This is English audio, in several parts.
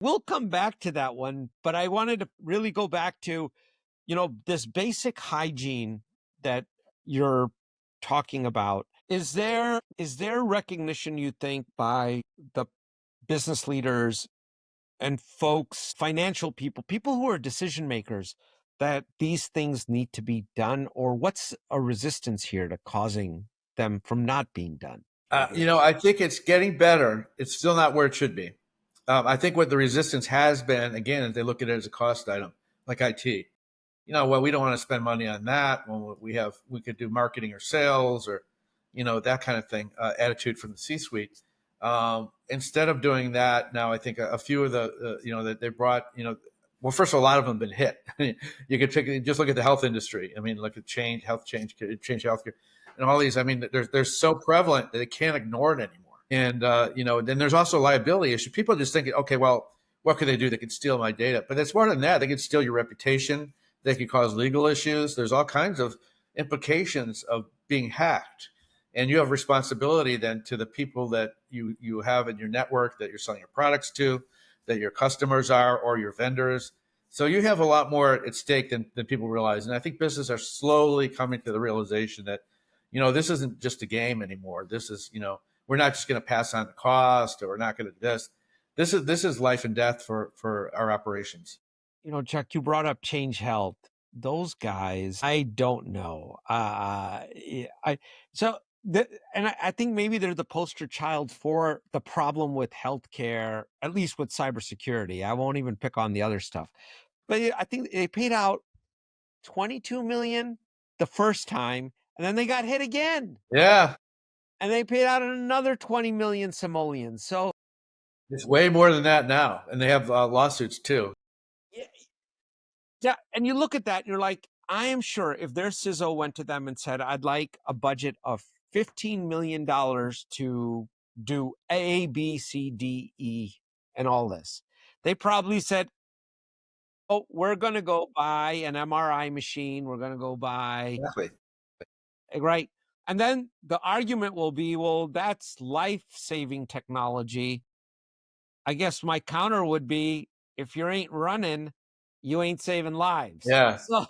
We'll come back to that one, but I wanted to really go back to, this basic hygiene that you're talking about. Is there recognition, you think, by the business leaders and folks, financial people, people who are decision makers, that these things need to be done? Or what's a resistance here to causing them from not being done? I think it's getting better. It's still not where it should be. I think what the resistance has been, again, if they look at it as a cost item, like IT. Well, we don't want to spend money on that when we could do marketing or sales or, that kind of thing, attitude from the C-suite. Instead of doing that, now I think a few of that they brought, well, first of all, a lot of them have been hit. You could just look at the health industry. I mean, look at change healthcare, and all these. I mean, they're so prevalent that they can't ignore it anymore. And then there's also a liability issue. People just think, okay, well, what could they do? They could steal my data, but it's more than that. They could steal your reputation. They could cause legal issues. There's all kinds of implications of being hacked. And you have responsibility then to the people that you have in your network that you're selling your products to, that your customers are, or your vendors. So you have a lot more at stake than people realize. And I think businesses are slowly coming to the realization that, this isn't just a game anymore. This is, we're not just going to pass on the cost, or we're not going to do this. This is life and death for our operations. Chuck, you brought up Change Health. Those guys, I don't know. I so I think maybe they're the poster child for the problem with healthcare, at least with cybersecurity. I won't even pick on the other stuff, but I think they paid out 22 million the first time, and then they got hit again, Yeah, and they paid out another 20 million simoleons. So it's way more than that now, and they have lawsuits too. yeah, yeah, and you look at that, and you're like, I am sure if their CISO went to them and said, I'd like a budget of $15 million to do A, B, C, D, E, and all this, they probably said, oh, we're going to go buy an MRI machine. We're going to go buy, Exactly. right? And then the argument will be, well, that's life-saving technology. I guess my counter would be, if you ain't running, you ain't saving lives. Yeah. So,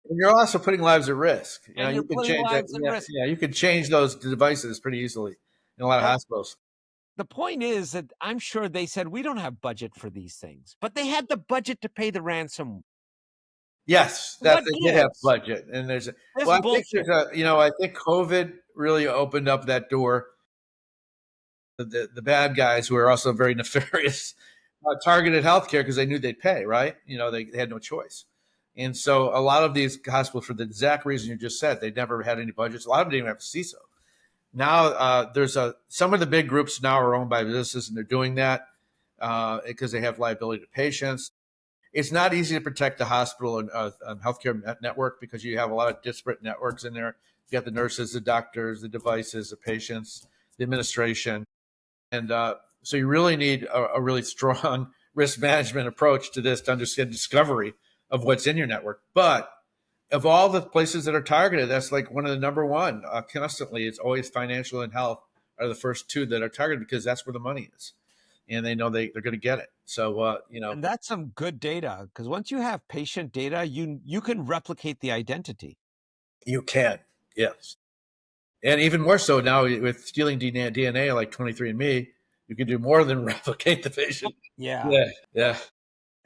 And you're also putting lives at risk. and You you're can putting change that. lives at Yeah, risk. yeah, you can change those devices pretty easily in a lot of Well, hospitals. the point is that I'm sure they said, we don't have budget for these things, but they had the budget to pay the ransom. Yes, that What they did have gives? budget, and That's well, I think bullshit. I think COVID really opened up that door. The bad guys who are also very nefarious targeted healthcare because they knew they'd pay, right? They had no choice. And so a lot of these hospitals, for the exact reason you just said, they never had any budgets. A lot of them didn't even have a CISO. Now there's some of the big groups now are owned by businesses, and they're doing that because they have liability to patients. It's not easy to protect the hospital and healthcare network because you have a lot of disparate networks in there. You got the nurses, the doctors, the devices, the patients, the administration, and so you really need a really strong risk management approach to this to understand discovery of what's in your network. But of all the places that are targeted, that's like one of the number one constantly. It's always financial and health are the first two that are targeted because that's where the money is, and they know they're going to get it. So And that's some good data, because once you have patient data, you can replicate the identity. you can, yes, and even more so now with stealing DNA like 23andMe, you can do more than replicate the patient. Yeah. Yeah, yeah,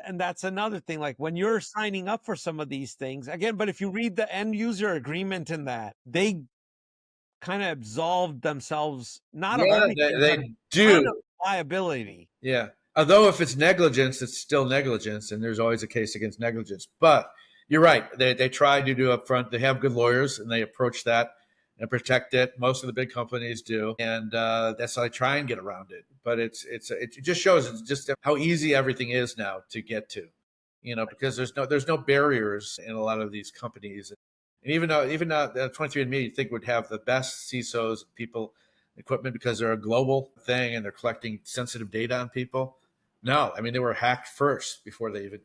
And that's another thing. Like when you're signing up for some of these things, again, but if you read the end user agreement in that, they kind of absolved themselves, not of yeah. everything, but They kind of do. liability. Yeah. Although if it's negligence, it's still negligence, and there's always a case against negligence. But you're right. They try to do up front. They have good lawyers, and they approach that and protect it. Most of the big companies do, and that's how they try and get around it. But it just shows it's just how easy everything is now to get to, because there's no barriers in a lot of these companies. And even though 23andMe, you think would have the best CISOs, people, equipment because they're a global thing and they're collecting sensitive data on people. No, I mean they were hacked first before they even.